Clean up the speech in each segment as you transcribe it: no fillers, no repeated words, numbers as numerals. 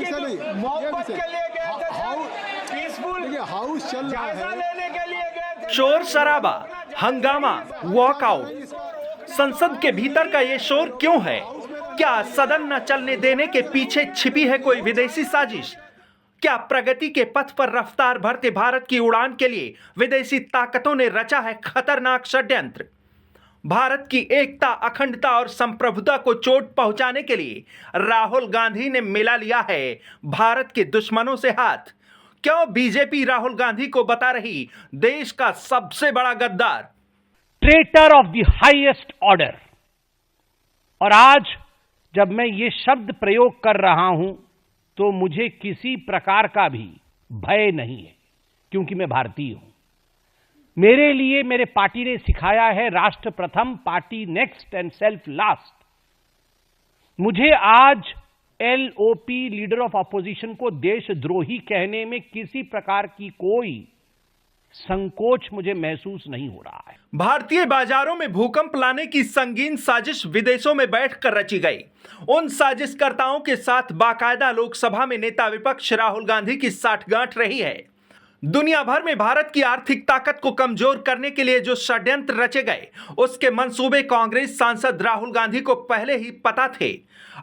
विषय नहीं, मोहब्बत के लिए गए थे सर, पीसफुल देखिए हाउस चल रहा जायजा है। लेने के लिए गए थे। शोर शराबा, हंगामा, वॉकआउट। संसद के भीतर का ये शोर क्यों है? क्या सदन न चलने देने के पीछे छिपी है कोई विदेशी साजिश? क्या प्रगति के पथ पर रफ्तार भरते भारत की उड़ान के लिए विदेशी ताकतों ने रचा है खतरनाक षड्यंत्र? भारत की एकता, अखंडता और संप्रभुता को चोट पहुंचाने के लिए राहुल गांधी ने मिला लिया है भारत के दुश्मनों से हाथ। क्यों बीजेपी राहुल गांधी को बता रही देश का सबसे बड़ा गद्दार? Traitor of the highest order. और आज जब मैं ये शब्द प्रयोग कर रहा हूं तो मुझे किसी प्रकार का भी भय नहीं है, क्योंकि मैं भारतीय हूं। मेरे लिए मेरे पार्टी ने सिखाया है राष्ट्र प्रथम, party next and self last. मुझे आज एलओपी, लीडर ऑफ अपोजिशन, को देशद्रोही कहने में किसी प्रकार की कोई संकोच मुझे महसूस नहीं हो रहा है। भारतीय बाजारों में भूकंप लाने की संगीन साजिश विदेशों में बैठकर रची गई। उन साजिशकर्ताओं के साथ बाकायदा लोकसभा में नेता विपक्ष राहुल गांधी की साठगांठ रही है। दुनिया भर में भारत की आर्थिक ताकत को कमजोर करने के लिए जो षड्यंत्र रचे गए, उसके मंसूबे कांग्रेस सांसद राहुल गांधी को पहले ही पता थे।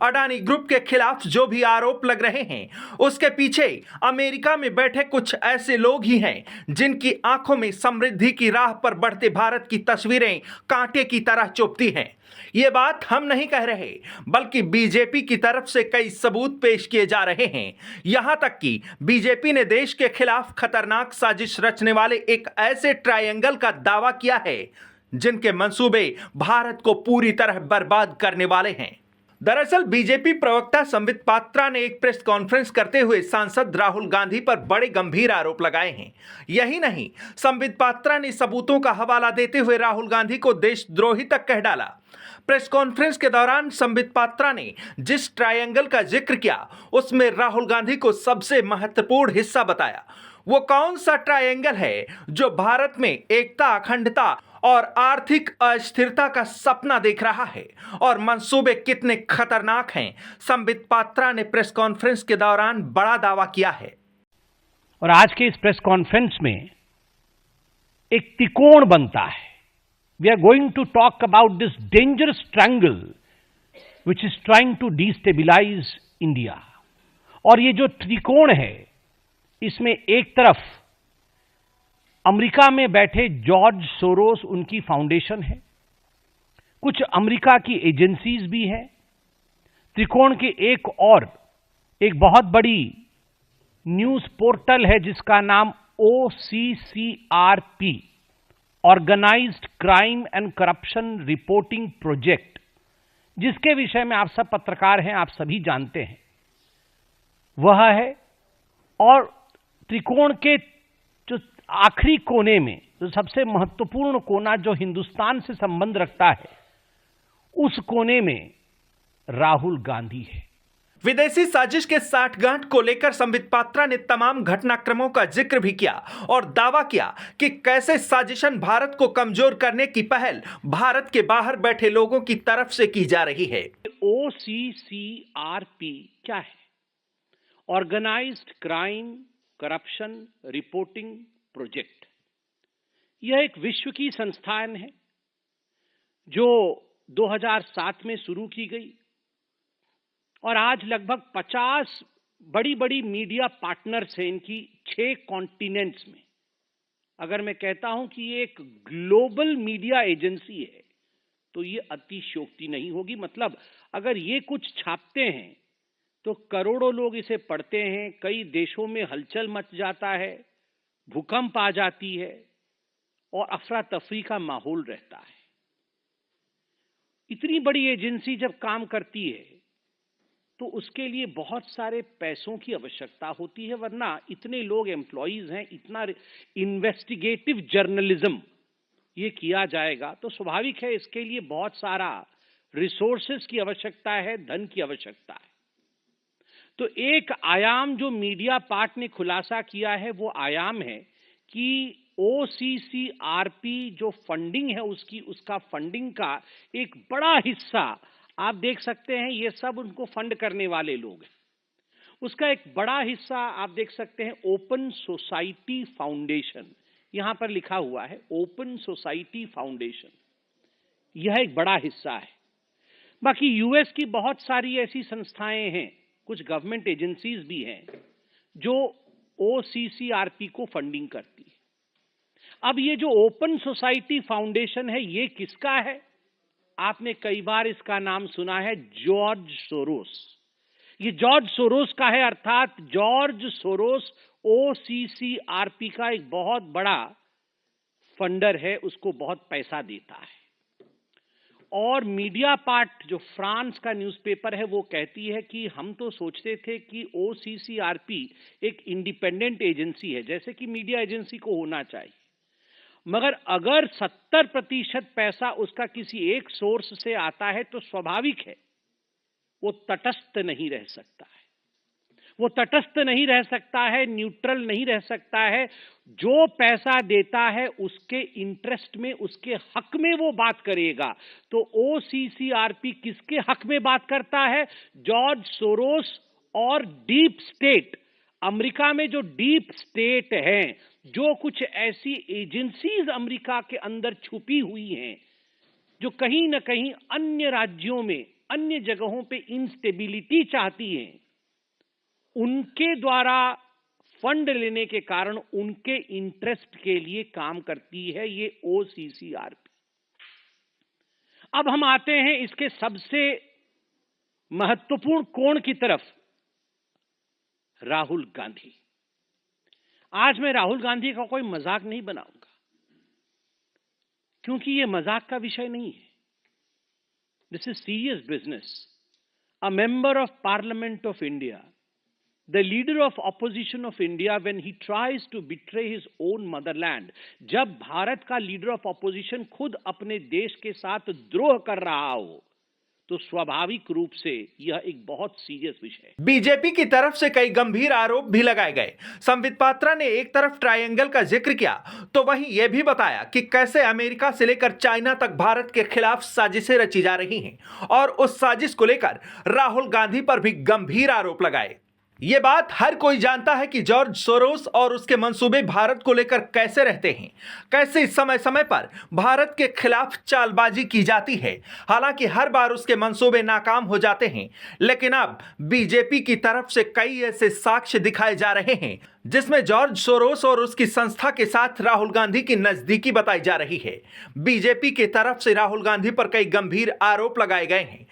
अडानी ग्रुप के खिलाफ जो भी आरोप लग रहे हैं, उसके पीछे अमेरिका में बैठे कुछ ऐसे लोग ही हैं जिनकी आंखों में समृद्धि की राह पर बढ़ते भारत की तस्वीरें कांटे की तरह चुभती हैं। ये बात हम नहीं कह रहे, बल्कि बीजेपी की तरफ से कई सबूत पेश किए जा रहे हैं। यहां तक कि बीजेपी ने देश के खिलाफ खतरनाक साजिश रचने वाले एक ऐसे ट्रायंगल का दावा किया है जिनके मंसूबे भारत को पूरी तरह बर्बाद करने वाले हैं। दरअसल बीजेपी प्रवक्ता संबित पात्रा ने एक प्रेस कॉन्फ्रेंस करते हुए सांसद राहुल गांधी पर बड़े गंभीर आरोप लगाए हैं। यही नहीं, संबित पात्रा ने सबूतों का हवाला देते हुए राहुल गांधी को देशद्रोही तक कह डाला। प्रेस कॉन्फ्रेंस के दौरान संबित पात्रा ने जिस ट्रायंगल का जिक्र किया, उसमें राहुल गांधी को सबसे महत्वपूर्ण हिस्सा बताया। वो कौन सा ट्रायंगल है जो भारत में एकता, अखंडता और आर्थिक अस्थिरता का सपना देख रहा है, और मंसूबे कितने खतरनाक हैं? संबित पात्रा ने प्रेस कॉन्फ्रेंस के दौरान बड़ा दावा किया है। और आज के इस प्रेस कॉन्फ्रेंस में एक त्रिकोण बनता है। We are going to talk about this dangerous triangle which is trying to destabilise India. और ये जो त्रिकोण है, इसमें एक तरफ अमेरिका में बैठे जॉर्ज सोरोस, उनकी फाउंडेशन है, कुछ अमेरिका की एजेंसीज भी हैं। त्रिकोण के एक बहुत बड़ी न्यूज पोर्टल है जिसका नाम OCCRP, organised crime and corruption reporting project, जिसके विषय में आप सब पत्रकार हैं, आप सभी जानते हैं, वह है। और त्रिकोण के जो आखिरी कोने में जो सबसे महत्वपूर्ण कोना जो हिंदुस्तान से संबंध रखता है, उस कोने में राहुल गांधी है। विदेशी साजिश के साठगांठ को लेकर संबित पात्रा ने तमाम घटनाक्रमों का जिक्र भी किया और दावा किया कि कैसे साजिशन भारत को कमजोर करने की पहल भारत के बाहर बैठे लोगों की तरफ से की जा रही है। OCCRP क्या है? Organised crime corruption reporting project. यह एक विश्व की संस्थान है जो 2007 में शुरू की गई, और आज लगभग 50 बड़ी बड़ी मीडिया पार्टनर्स हैं इनकी 6 कॉन्टिनेंट्स में। अगर मैं कहता हूं कि ये एक ग्लोबल मीडिया एजेंसी है तो ये अतिशयोक्ति नहीं होगी। मतलब अगर ये कुछ छापते हैं तो करोड़ों लोग इसे पढ़ते हैं, कई देशों में हलचल मच जाता है, भूकंप आ जाती है और अफरा तफरी का माहौल रहता है। इतनी बड़ी एजेंसी जब काम करती है तो उसके लिए बहुत सारे पैसों की आवश्यकता होती है, वरना इतने लोग एम्प्लॉइज हैं, इतना इन्वेस्टिगेटिव जर्नलिज्म ये किया जाएगा तो स्वाभाविक है इसके लिए बहुत सारा रिसोर्सेज की आवश्यकता है, धन की आवश्यकता है। तो एक आयाम जो मीडिया पार्ट ने खुलासा किया है वो आयाम है कि OCCRP जो फंडिंग है उसका फंडिंग का एक बड़ा हिस्सा आप देख सकते हैं, ये सब उनको फंड करने वाले लोग हैं। उसका एक बड़ा हिस्सा आप देख सकते हैं ओपन सोसाइटी फाउंडेशन, यहां पर लिखा हुआ है ओपन सोसाइटी फाउंडेशन, यह एक बड़ा हिस्सा है। बाकी यूएस की बहुत सारी ऐसी संस्थाएं हैं, कुछ गवर्नमेंट एजेंसीज भी हैं जो ओसीसीआरपी को फंडिंग करती है। अब ये जो ओपन सोसाइटी फाउंडेशन है, ये किसका है? आपने कई बार इसका नाम सुना है, जॉर्ज सोरोस। ये जॉर्ज सोरोस का है, अर्थात जॉर्ज सोरोस ओसीसीआरपी का एक बहुत बड़ा फंडर है, उसको बहुत पैसा देता है। और मीडिया पार्ट जो फ्रांस का न्यूज़पेपर है वो कहती है कि हम तो सोचते थे कि ओसीसीआरपी एक इंडिपेंडेंट एजेंसी है, जैसे कि मीडिया एजेंसी को होना चाहिए, मगर अगर 70% पैसा उसका किसी एक सोर्स से आता है तो स्वाभाविक है वो तटस्थ नहीं रह सकता है, वो तटस्थ नहीं रह सकता है, न्यूट्रल नहीं रह सकता है। जो पैसा देता है उसके इंटरेस्ट में, उसके हक में वो बात करेगा। तो ओसीसीआरपी किसके हक में बात करता है? जॉर्ज सोरोस और डीप स्टेट, अमेरिका में जो डीप स्टेट हैं, जो कुछ ऐसी एजेंसीज अमेरिका के अंदर छुपी हुई हैं जो कहीं ना कहीं अन्य राज्यों में, अन्य जगहों पे इंस्टेबिलिटी चाहती हैं, उनके द्वारा फंड लेने के कारण उनके इंटरेस्ट के लिए काम करती है ये ओसीसीआरपी। अब हम आते हैं इसके सबसे महत्वपूर्ण कोण की तरफ, राहुल गांधी। आज मैं राहुल गांधी का कोई मजाक नहीं बनाऊंगा, क्योंकि यह मजाक का विषय नहीं है। This is serious business. A member of parliament of India, the leader of opposition of India, when he tries to betray his own motherland, जब भारत का लीडर ऑफ ऑपोजिशन खुद अपने देश के साथ द्रोह कर रहा हो, तो स्वाभाविक रूप से यह एक बहुत सीरियस विषय है। बीजेपी की तरफ से कई गंभीर आरोप भी लगाए गए। संबित पात्रा ने एक तरफ ट्रायंगल का जिक्र किया तो वहीं यह भी बताया कि कैसे अमेरिका से लेकर चाइना तक भारत के खिलाफ साजिशें रची जा रही हैं और उस साजिश को लेकर राहुल गांधी पर भी गंभीर आरोप लगाए। ये बात हर कोई जानता है कि जॉर्ज सोरोस और उसके मंसूबे भारत को लेकर कैसे रहते हैं, कैसे समय समय पर भारत के खिलाफ चालबाजी की जाती है। हालांकि हर बार उसके मंसूबे नाकाम हो जाते हैं, लेकिन अब बीजेपी की तरफ से कई ऐसे साक्ष्य दिखाए जा रहे हैं जिसमें जॉर्ज सोरोस और उसकी संस्था के साथ राहुल गांधी की नजदीकी बताई जा रही है। बीजेपी की तरफ से राहुल गांधी पर कई गंभीर आरोप लगाए गए हैं।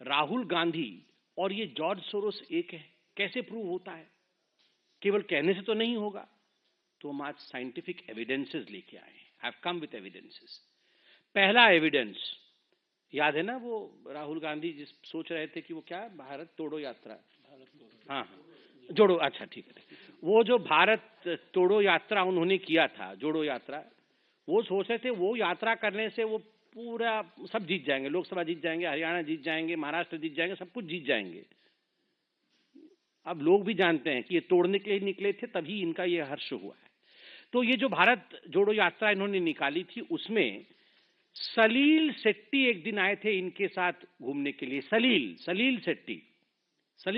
राहुल गांधी और ये जॉर्ज सोरोस एक है, कैसे प्रूव होता है? केवल कहने से तो नहीं होगा। तो हम आज साइंटिफिक एविडेंसेस लेके आए हैं। Have come with evidences. पहला एविडेंस याद है ना, वो राहुल गांधी जिस सोच रहे थे कि वो क्या, भारत तोड़ो यात्रा, हाँ जोड़ो, अच्छा ठीक है, वो जो भारत तोड़ो यात्रा उन्होंने किया था, जोड़ो यात्रा, वो सोच रहे थे वो यात्रा करने से वो पूरा सब जीत जाएंगे, लोकसभा जीत जाएंगे, हरियाणा जीत जाएंगे, महाराष्ट्र जीत जाएंगे, सब कुछ जीत जाएंगे। अब लोग भी जानते हैं कि ये तोड़ने के लिए निकले थे, तभी इनका ये हर्ष हुआ है। तो ये जो भारत जोड़ो यात्रा इन्होंने निकाली थी, उसमें सलील शेट्टी एक दिन आए थे इनके साथ घूमने के लिए। सलील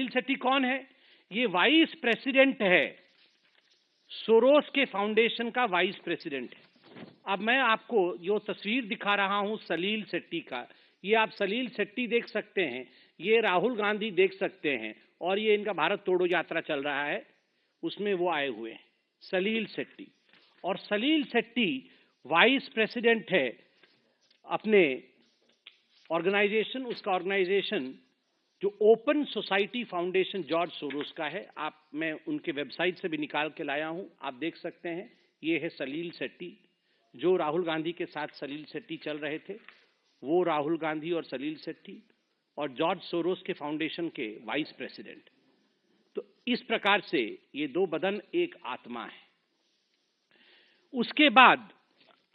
शेट्टी कौन है? ये वाइस प्रेसिडेंट है, सोरोस के फाउंडेशन का वाइस प्रेसिडेंट है। अब मैं आपको जो तस्वीर दिखा रहा हूं सलील शेट्टी का, ये आप सलील शेट्टी देख सकते हैं, ये राहुल गांधी देख सकते हैं, और ये इनका भारत तोड़ो यात्रा चल रहा है, उसमें वो आए हुए हैं, सलील शेट्टी। और सलील शेट्टी वाइस प्रेसिडेंट है अपने ऑर्गेनाइजेशन, उसका ऑर्गेनाइजेशन जो open society foundation George Soros का है। मैं उनके वेबसाइट से भी निकाल के लाया हूं, आप देख सकते हैं। ये है सलील शेट्टी, जो राहुल गांधी के साथ सलील शेट्टी चल रहे थे, वो राहुल गांधी और सलील शेट्टी और जॉर्ज सोरोस के फाउंडेशन के वाइस प्रेसिडेंट। तो इस प्रकार से ये दो बदन एक आत्मा है। उसके बाद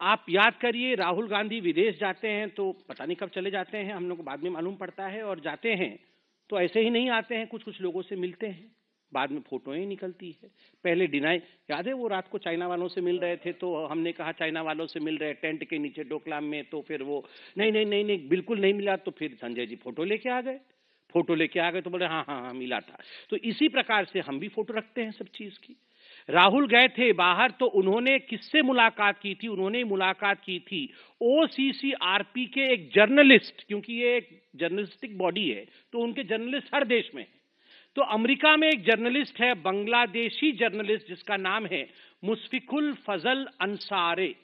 आप याद करिए, राहुल गांधी विदेश जाते हैं तो पता नहीं कब चले जाते हैं, हम लोग को बाद में मालूम पड़ता है, और जाते हैं तो ऐसे ही नहीं आते हैं, कुछ कुछ लोगों से मिलते हैं, बाद में फोटोएं निकलती है। पहले डिनाई, याद है वो रात को चाइना वालों से मिल रहे थे, तो हमने कहा चाइना वालों से मिल रहे टेंट के नीचे डोकलाम में, तो फिर वो नहीं बिल्कुल नहीं मिला, तो फिर संजय जी फोटो लेके आ गए। फोटो लेके आ गए तो बोले हाँ हाँ हाँ मिला था। तो इसी प्रकार से हम भी फोटो रखते हैं सब चीज की। राहुल गए थे बाहर तो उन्होंने किससे मुलाकात की थी? उन्होंने मुलाकात की थी OCCRP के एक जर्नलिस्ट, क्योंकि ये एक जर्नलिस्टिक बॉडी है तो उनके जर्नलिस्ट हर देश में है। तो अमेरिका में एक जर्नलिस्ट है, बांग्लादेशी जर्नलिस्ट, जिसका नाम है मुशफिकुल फजल अंसारी।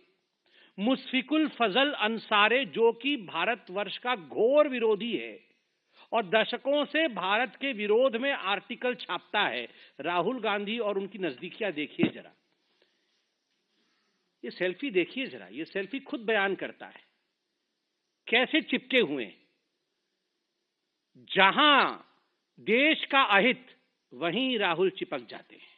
मुशफिकुल फजल अंसारी जो कि भारतवर्ष का घोर विरोधी है और दशकों से भारत के विरोध में आर्टिकल छापता है। राहुल गांधी और उनकी नजदीकियां देखिए जरा, ये सेल्फी देखिए जरा, ये सेल्फी खुद बयान करता है कैसे चिपके हुए हैं। जहां देश का अहित वहीं राहुल चिपक जाते हैं।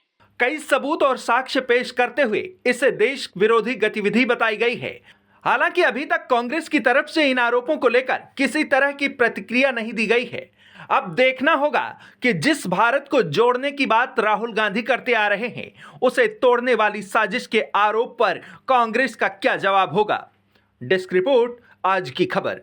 कई सबूत और साक्ष्य पेश करते हुए इसे देश विरोधी गतिविधि बताई गई है। हालांकि अभी तक कांग्रेस की तरफ से इन आरोपों को लेकर किसी तरह की प्रतिक्रिया नहीं दी गई है। अब देखना होगा कि जिस भारत को जोड़ने की बात राहुल गांधी करते आ रहे हैं, उसे तोड़ने वाली साजिश के आरोप पर कांग्रेस का क्या जवाब होगा। डेस्क रिपोर्ट, आज की खबर।